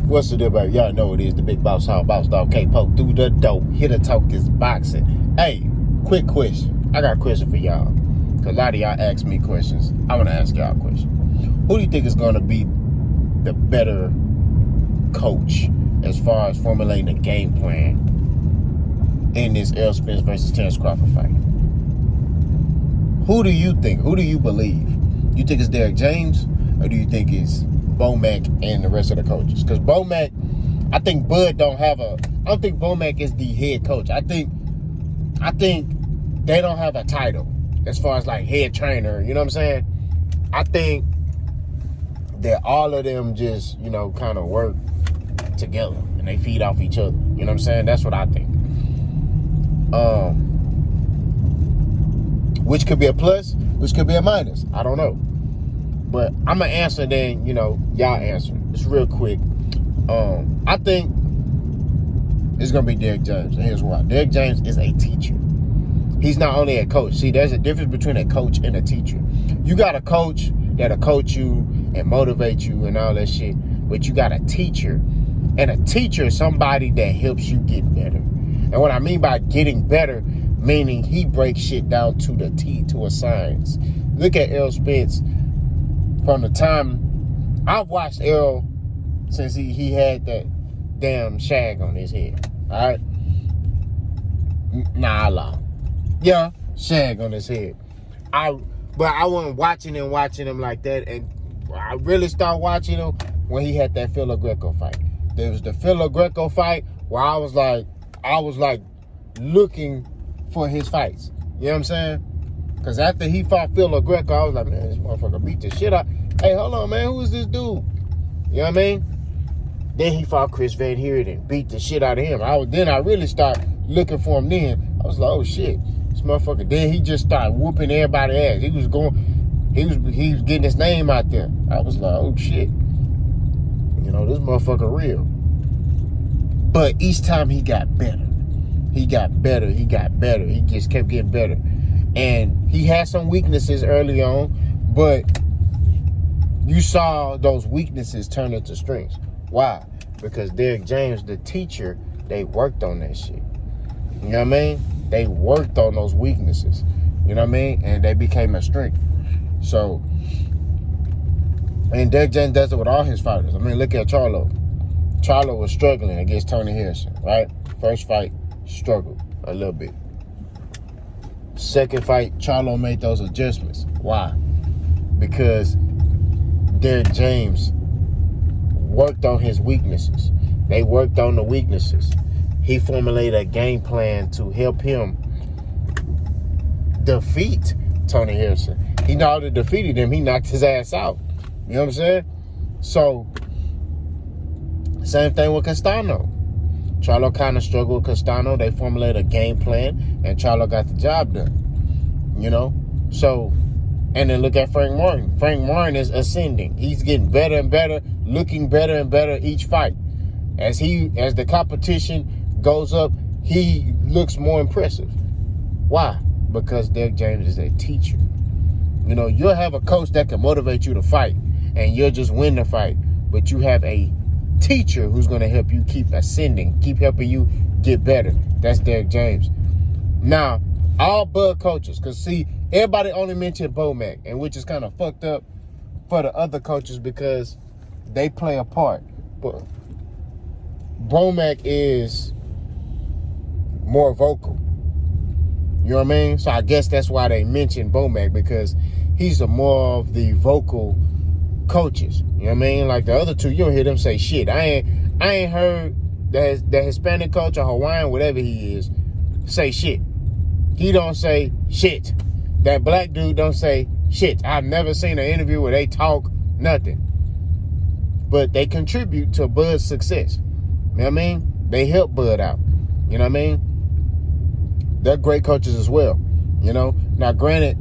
What's the deal, baby? Y'all know it is the Big Boss Hall Boss Dog K-Poke through the dope. Here to talk is boxing. Hey, quick question. I got a question for y'all. Because a lot of y'all ask me questions. I want to ask y'all a question. Who do you think is going to be the better coach as far as formulating a game plan in this Errol Spence versus Terrence Crawford fight? Who do you think? Who do you believe? You think it's Derrick James, or do you think it's Bomac and the rest of the coaches? Because Bomac, I think Bud don't have I don't think Bomac is the head coach. I think they don't have a title as far as like head trainer. You know what I'm saying? I think that all of them just, kind of work together and they feed off each other. You know what I'm saying? That's what I think. Which could be a plus, which could be a minus. I don't know. But I'm going to answer then, y'all answer. It's real quick. I think it's going to be Derrick James. And here's why. Derrick James is a teacher. He's not only a coach. See, there's a difference between a coach and a teacher. You got a coach that'll coach you and motivate you and all that shit. But you got a teacher. And a teacher is somebody that helps you get better. And what I mean by getting better, meaning he breaks shit down to the T, to a science. Look at Errol Spence. From the time I've watched Errol since he had that damn shag on his head. All right? Nah, I lie. Yeah, shag on his head. But I wasn't watching him like that. And I really started watching him when he had that Philo Greco fight. There was the Philo Greco fight where I was like looking for his fights. You know what I'm saying? Because after he fought Philo Greco, I was like, man, this motherfucker beat the shit out. Hey, hold on, man. Who is this dude? You know what I mean? Then he fought Chris Van Heerden and beat the shit out of him. Then I really started looking for him then. I was like, oh, shit. This motherfucker. Then he just started whooping everybody's ass. He was getting his name out there. I was like, oh, shit. This motherfucker real. But each time he got better. He got better. He just kept getting better. And he had some weaknesses early on, but you saw those weaknesses turn into strengths. Why? Because Derrick James, the teacher, they worked on that shit. You know what I mean? They worked on those weaknesses. You know what I mean? And they became a strength. So, and Derrick James does it with all his fighters. I mean, look at Charlo. Charlo was struggling against Tony Harrison, right? First fight, struggled a little bit. Second fight, Charlo made those adjustments. Why? Because Derrick James worked on his weaknesses. They worked on the weaknesses. He formulated a game plan to help him defeat Tony Harrison. He not only defeated him, he knocked his ass out. You know what I'm saying? So, same thing with Castano. Charlo kind of struggled with Castano. They formulated a game plan, and Charlo got the job done. So, and then look at Frank Martin. Frank Martin is ascending. He's getting better and better, looking better and better each fight. As the competition goes up, he looks more impressive. Why? Because Derrick James is a teacher. You'll have a coach that can motivate you to fight, and you'll just win the fight. But you have a teacher who's going to help you keep ascending, keep helping you get better. That's Derrick James. Now, all Bud coaches, because see, everybody only mentioned Bomac, and which is kind of fucked up for the other coaches because they play a part. But Bomac is more vocal. You know what I mean? So I guess that's why they mentioned Bomac, because he's more of the vocal coaches. You know what I mean? Like the other two, you don't hear them say shit. I ain't heard that Hispanic coach or Hawaiian, whatever he is, say shit. He don't say shit. That black dude don't say shit. I've never seen an interview where they talk nothing. But they contribute to Bud's success. You know what I mean? They help Bud out. You know what I mean? They're great coaches as well. Now granted,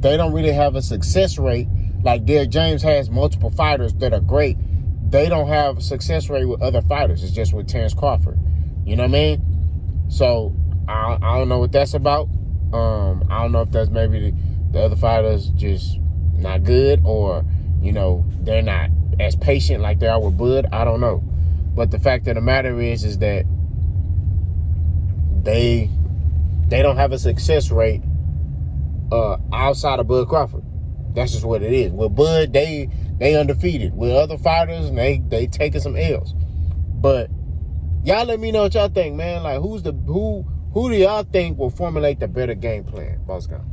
they don't really have a success rate. Like Derrick James has multiple fighters that are great. They don't have a success rate with other fighters. It's just with Terrence Crawford. You know what I mean? So, I don't know what that's about. I don't know if that's maybe the other fighters just not good, or, they're not as patient like they are with Bud. I don't know. But the fact of the matter is that they don't have a success rate outside of Bud Crawford. That's just what it is. With Bud, they undefeated. With other fighters, they taking some L's. But y'all let me know what y'all think, man. Like who do y'all think will formulate the better game plan, Boss Gun?